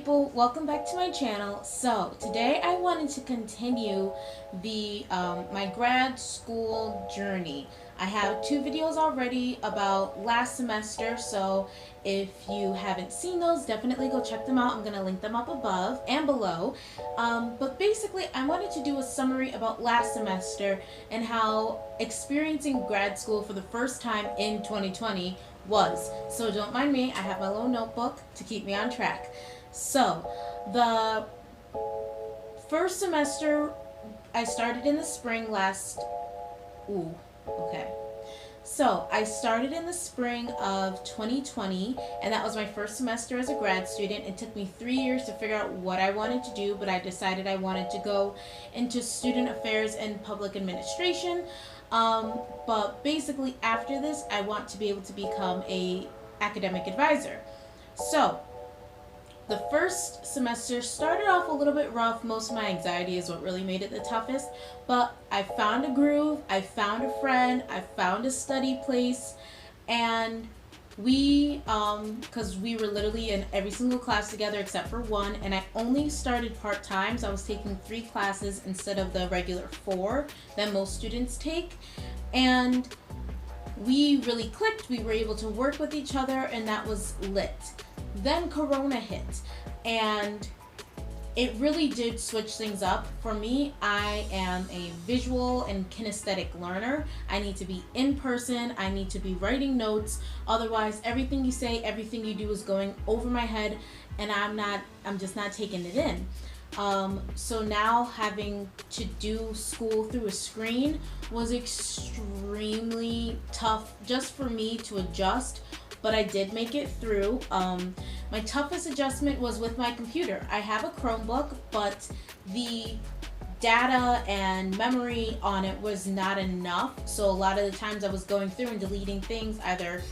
people, welcome back to my channel. So today I wanted to continue the my grad school journey. I have two videos already about last semester, so if you haven't seen those, definitely go check them out. I'm going to link them up above and below. But basically I wanted to do a summary about last semester and how experiencing grad school for the first time in 2020 was. So don't mind me, I have my little notebook to keep me on track. So the first semester I started in the spring So I started in the spring of 2020, and that was my first semester as a grad student. It took me 3 years to figure out what I wanted to do, but I decided I wanted to go into student affairs and public administration. But basically after this, I want to be able to become a academic advisor. So the first semester started off a little bit rough. Most of my anxiety is what really made it the toughest, but I found a groove, I found a friend, I found a study place, and we, because we were literally in every single class together except for one, and I only started part-time, so I was taking 3 classes instead of the regular 4 that most students take, and we really clicked. We were able to work with each other, and that was lit. Then Corona hit, and it really did switch things up. For me, I am a visual and kinesthetic learner. I need to be in person, I need to be writing notes, otherwise everything you say, everything you do is going over my head, and I'm just not taking it in. So now having to do school through a screen was extremely tough just for me to adjust, but I did make it through. My toughest adjustment was with my computer. I have a Chromebook, but the data and memory on it was not enough. So a lot of the times I was going through and deleting things, either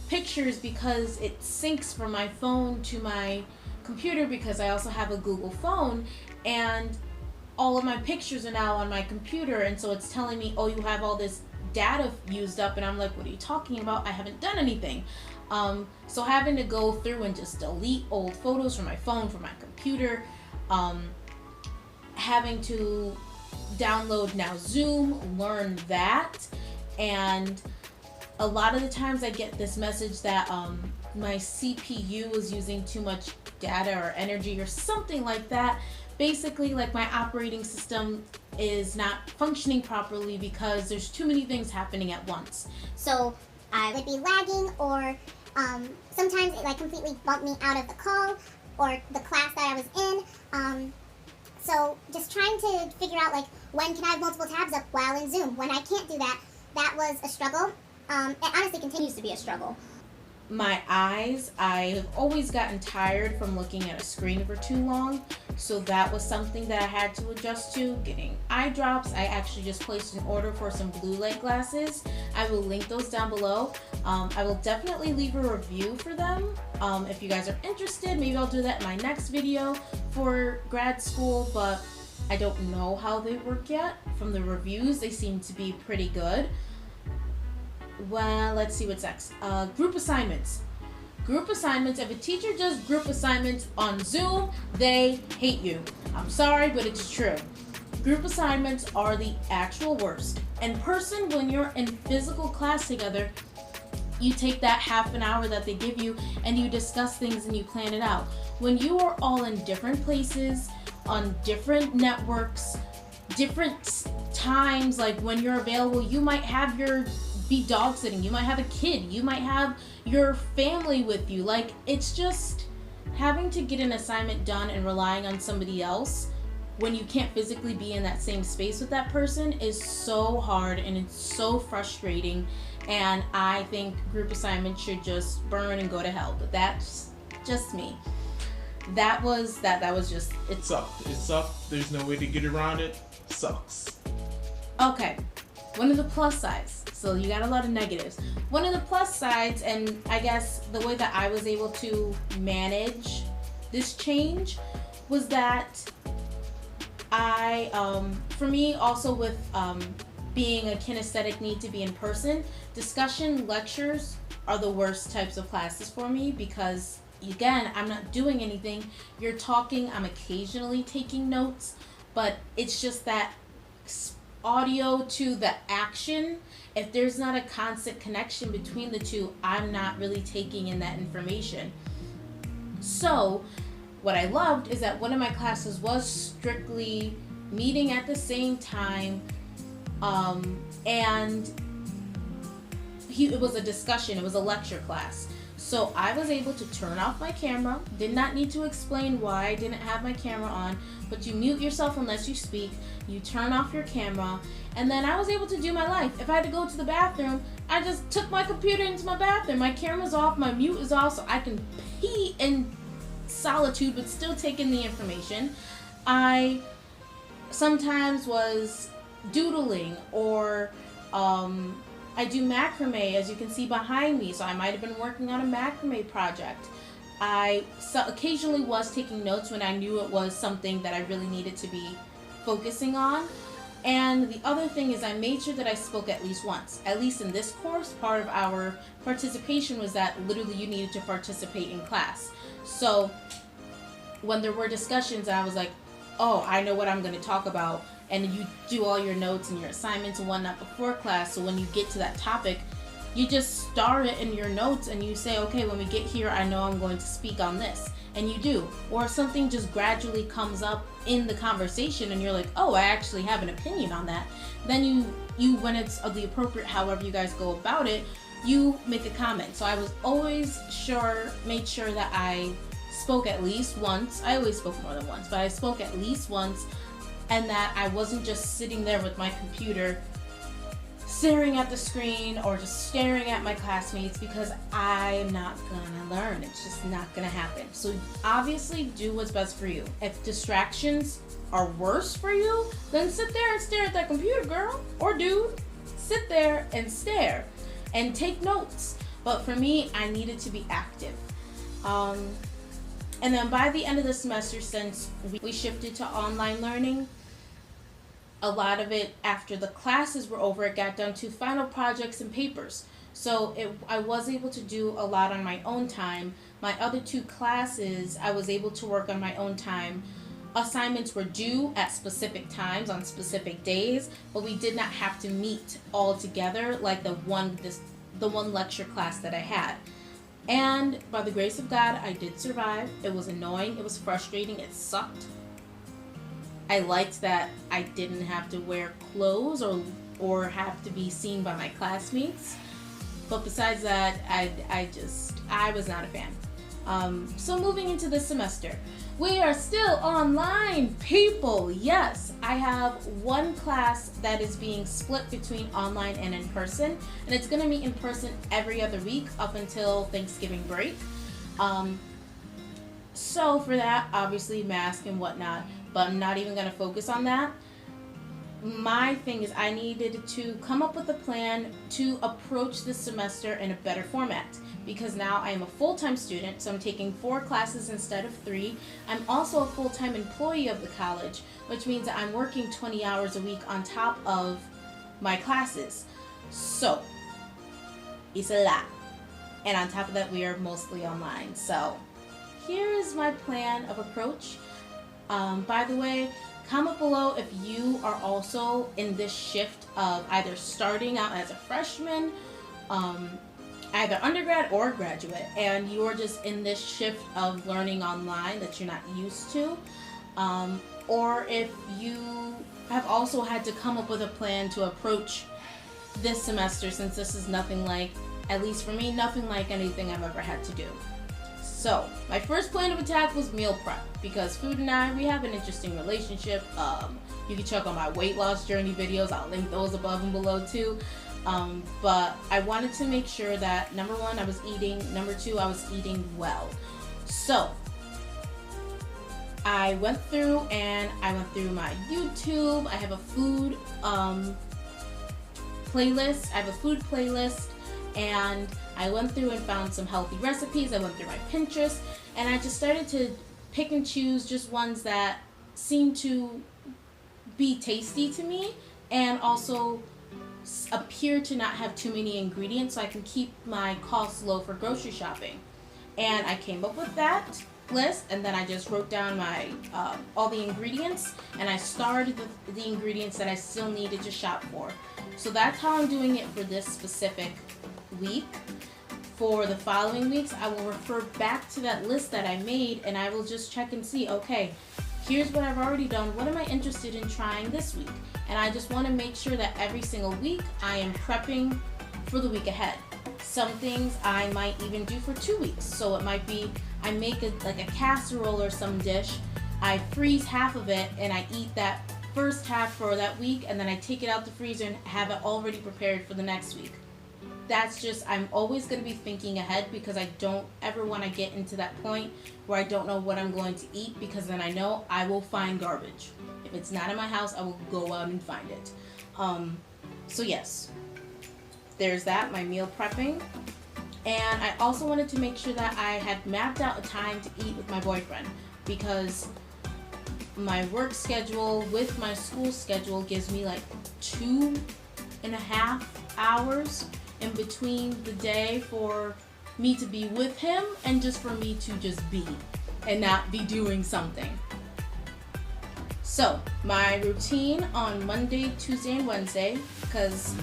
pictures because it syncs from my phone to my computer because I also have a Google phone, and all of my pictures are now on my computer, and so it's telling me, oh, you have all this data used up, and I'm like, what are you talking about? I haven't done anything. So having to go through and just delete old photos from my phone, from my computer, having to download now Zoom, learn that, and a lot of the times I get this message that my CPU is using too much data or energy or something like that. Basically, like, my operating system is not functioning properly because there's too many things happening at once. So I would be lagging, or sometimes it completely bumped me out of the call or the class that I was in. So just trying to figure out when can I have multiple tabs up while in Zoom. When I can't do that, that was a struggle. It honestly continues to be a struggle. My eyes, I've always gotten tired from looking at a screen for too long, so that was something that I had to adjust to. Getting eye drops, I actually just placed an order for some blue light glasses. I will link those down below. I will definitely leave a review for them. If you guys are interested, maybe I'll do that in my next video for grad school, but I don't know how they work yet. From the reviews, they seem to be pretty good. Well, let's see what's next. Group assignments. Group assignments. If a teacher does group assignments on Zoom, they hate you. I'm sorry, but it's true. Group assignments are the actual worst. In person, when you're in physical class together, you take that half an hour that they give you and you discuss things and you plan it out. When you are all in different places, on different networks, different times, like when you're available, you might have be dog sitting, you might have a kid, you might have your family with you. It's just having to get an assignment done and relying on somebody else when you can't physically be in that same space with that person is so hard, and it's so frustrating, and I think group assignments should just burn and go to hell, but that's just me. That was just it sucked. There's no way to get around it. Sucks. Okay, one of the plus sides. So you got a lot of negatives. One of the plus sides, and I guess the way that I was able to manage this change, was that for me, also with being a kinesthetic need to be in person, discussion lectures are the worst types of classes for me because again, I'm not doing anything. You're talking, I'm occasionally taking notes, but it's just that audio to the action. If there's not a constant connection between the two, I'm not really taking in that information. So what I loved is that one of my classes was strictly meeting at the same time, and it was a discussion, it was a lecture class. So I was able to turn off my camera, did not need to explain why I didn't have my camera on, but you mute yourself unless you speak, you turn off your camera, and then I was able to do my life. If I had to go to the bathroom, I just took my computer into my bathroom. My camera's off, my mute is off, so I can pee in solitude but still take in the information. I sometimes was doodling, or I do macrame, as you can see behind me, so I might have been working on a macrame project. I occasionally was taking notes when I knew it was something that I really needed to be focusing on. And the other thing is I made sure that I spoke at least once. At least in this course, part of our participation was that literally you needed to participate in class. So when there were discussions, I was like, oh, I know what I'm going to talk about. And you do all your notes and your assignments and whatnot before class. So when you get to that topic, you just start it in your notes and you say, okay, when we get here, I know I'm going to speak on this. And you do. Or something just gradually comes up in the conversation and you're like, oh, I actually have an opinion on that. Then you when it's of the appropriate, however you guys go about it, you make a comment. So I was always made sure that I spoke at least once. I always spoke more than once, but I spoke at least once, and that I wasn't just sitting there with my computer staring at the screen or just staring at my classmates, because I'm not gonna learn. It's just not gonna happen. So obviously do what's best for you. If distractions are worse for you, then sit there and stare at that computer, girl or dude. Sit there and stare and take notes. But for me, I needed to be active. And then by the end of the semester, since we shifted to online learning, a lot of it, after the classes were over, it got down to final projects and papers. So I was able to do a lot on my own time. My other two classes, I was able to work on my own time. Assignments were due at specific times on specific days, but we did not have to meet all together like the one lecture class that I had. And by the grace of God, I did survive. It was annoying, it was frustrating, it sucked. I liked that I didn't have to wear clothes or have to be seen by my classmates. But besides that, I was not a fan. So moving into this semester, we are still online, people. Yes, I have one class that is being split between online and in person, and it's going to meet in person every other week up until Thanksgiving break. So for that, obviously mask and whatnot, but I'm not even going to focus on that. My thing is I needed to come up with a plan to approach this semester in a better format, because now I am a full-time student, so I'm taking 4 classes instead of 3. I'm also a full-time employee of the college, which means that I'm working 20 hours a week on top of my classes. So it's a lot. And on top of that, we are mostly online. So here is my plan of approach. By the way, comment below if you are also in this shift of either starting out as a freshman, either undergrad or graduate, and you're just in this shift of learning online that you're not used to, or if you have also had to come up with a plan to approach this semester, since this is nothing like, at least for me, nothing like anything I've ever had to do. So, my first plan of attack was meal prep, because food and I, we have an interesting relationship. You can check on my weight loss journey videos. I'll link those above and below too. But I wanted to make sure that, number 1, I was eating, number 2, I was eating well. So, I went through my YouTube. I have a food playlist. I have a food playlist, and I went through and found some healthy recipes. I went through my Pinterest, and I just started to pick and choose just ones that seemed to be tasty to me and also appear to not have too many ingredients, so I can keep my costs low for grocery shopping. And I came up with that list, and then I just wrote down my all the ingredients, and I starred the ingredients that I still needed to shop for. So that's how I'm doing it for this specific week. For the following weeks, I will refer back to that list that I made, and I will just check and see, okay, here's what I've already done. What am I interested in trying this week? And I just want to make sure that every single week I am prepping for the week ahead. Some things I might even do for 2 weeks. So it might be I make like a casserole or some dish, I freeze half of it, and I eat that first half for that week, and then I take it out the freezer and have it already prepared for the next week. That's just, I'm always going to be thinking ahead, because I don't ever want to get into that point where I don't know what I'm going to eat, because then I know I will find garbage. If it's not in my house, I will go out and find it. So yes, there's that, my meal prepping. And I also wanted to make sure that I had mapped out a time to eat with my boyfriend, because my work schedule with my school schedule gives me like 2.5 hours in between the day for me to be with him and just for me to just be and not be doing something. So my routine on Monday, Tuesday, and Wednesday, because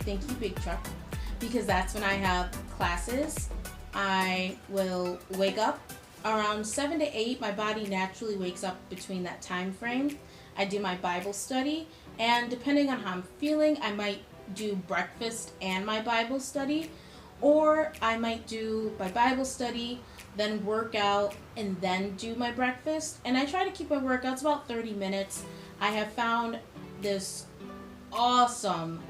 thank you, Big Truck, because that's when I have classes. I will wake up around 7 to 8. My body naturally wakes up between that time frame. I do my Bible study, and depending on how I'm feeling, I might do breakfast and my Bible study, or I might do my Bible study, then work out, and then do my breakfast. And I try to keep my workouts about 30 minutes. I have found this awesome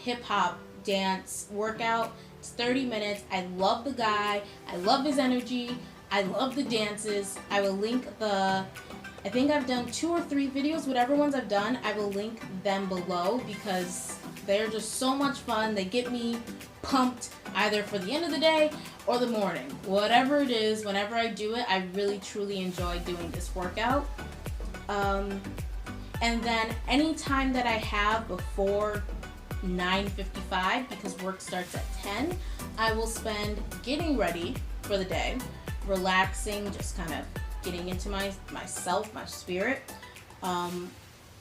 hip-hop dance workout. It's 30 minutes. I love the guy. I love his energy. I love the dances. I will link I think I've done 2 or 3 videos. Whatever ones I've done, I will link them below, because they're just so much fun. They get me pumped either for the end of the day or the morning. Whatever it is, whenever I do it, I really truly enjoy doing this workout. And then any time that I have before 9:55, because work starts at 10, I will spend getting ready for the day, relaxing, just kind of getting into myself, my spirit,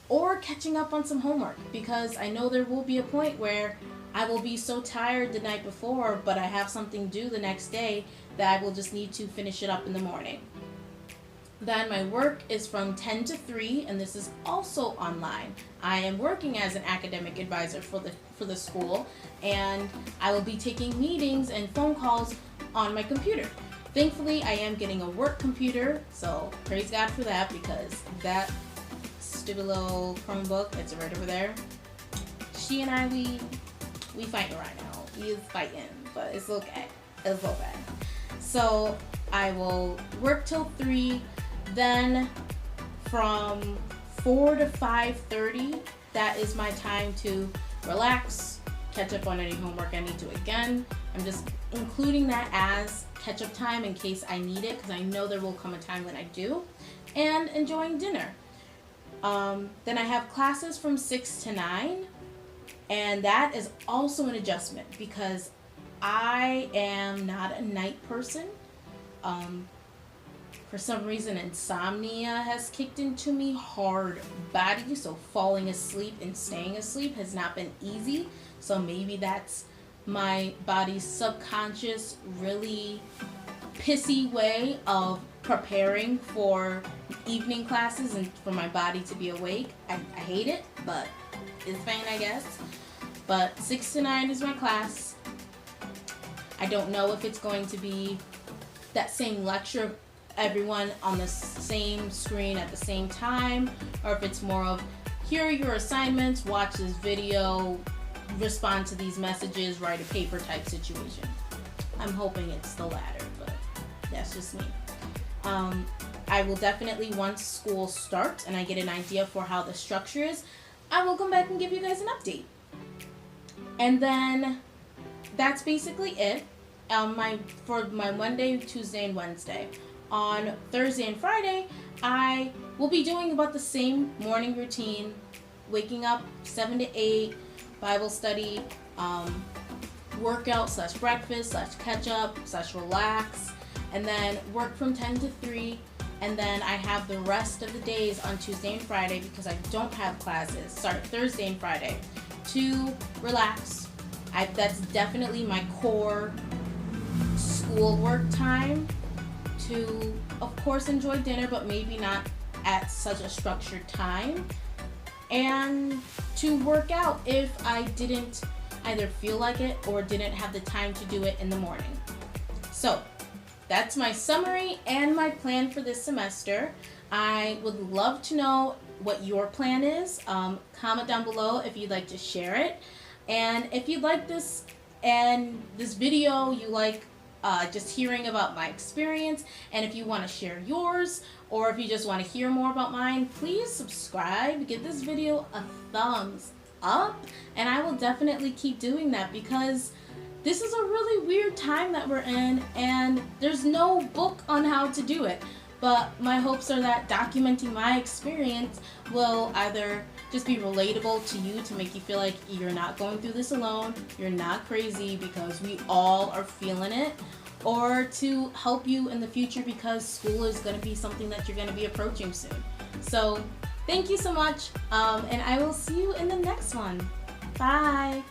or catching up on some homework, because I know there will be a point where I will be so tired the night before, but I have something due the next day that I will just need to finish it up in the morning. Then my work is from 10 to 3, and this is also online. I am working as an academic advisor for the school, and I will be taking meetings and phone calls on my computer. Thankfully, I am getting a work computer, so praise God for that, because that stupid little Chromebook that's right over there, she and I, we fighting right now. We is fighting, but it's okay. It's okay. So I will work till 3. Then from 4 to 5:30, that is my time to relax, catch up on any homework I need to. Again, I'm just including that as catch-up time in case I need it, because I know there will come a time when I do. And enjoying dinner. Then I have classes from 6 to 9, and that is also an adjustment, because I am not a night person. For some reason, insomnia has kicked into me hard body, so falling asleep and staying asleep has not been easy. So maybe that's my body's subconscious, really pissy way of preparing for evening classes and for my body to be awake. I hate it, but it's fine, I guess. But 6 to 9 is my class. I don't know if it's going to be that same lecture of everyone on the same screen at the same time, or if it's more of, here are your assignments, watch this video, respond to these messages, write a paper type situation. I'm hoping it's the latter, but that's just me. I will definitely, once school starts and I get an idea for how the structure is, I will come back and give you guys an update. And then that's basically it. For my Monday, Tuesday, and Wednesday. On Thursday and Friday, I will be doing about the same morning routine, waking up 7 to 8, Bible study, workout slash breakfast slash catch up slash relax, and then work from 10 to 3. And then I have the rest of the days on Tuesday and Friday, because I don't have classes, Thursday and Friday, to relax. That's definitely my core schoolwork time, to of course enjoy dinner, but maybe not at such a structured time, and to work out if I didn't either feel like it or didn't have the time to do it in the morning. So that's my summary and my plan for this semester. I would love to know what your plan is. Comment down below if you'd like to share it. And if you like this and this video, you like just hearing about my experience, and if you want to share yours, or if you just want to hear more about mine, please subscribe, give this video a thumbs up, and I will definitely keep doing that, because this is a really weird time that we're in, and there's no book on how to do it. But my hopes are that documenting my experience will either just be relatable to you, to make you feel like you're not going through this alone, you're not crazy, because we all are feeling it, or to help you in the future, because school is going to be something that you're going to be approaching soon. So thank you so much, and I will see you in the next one. Bye!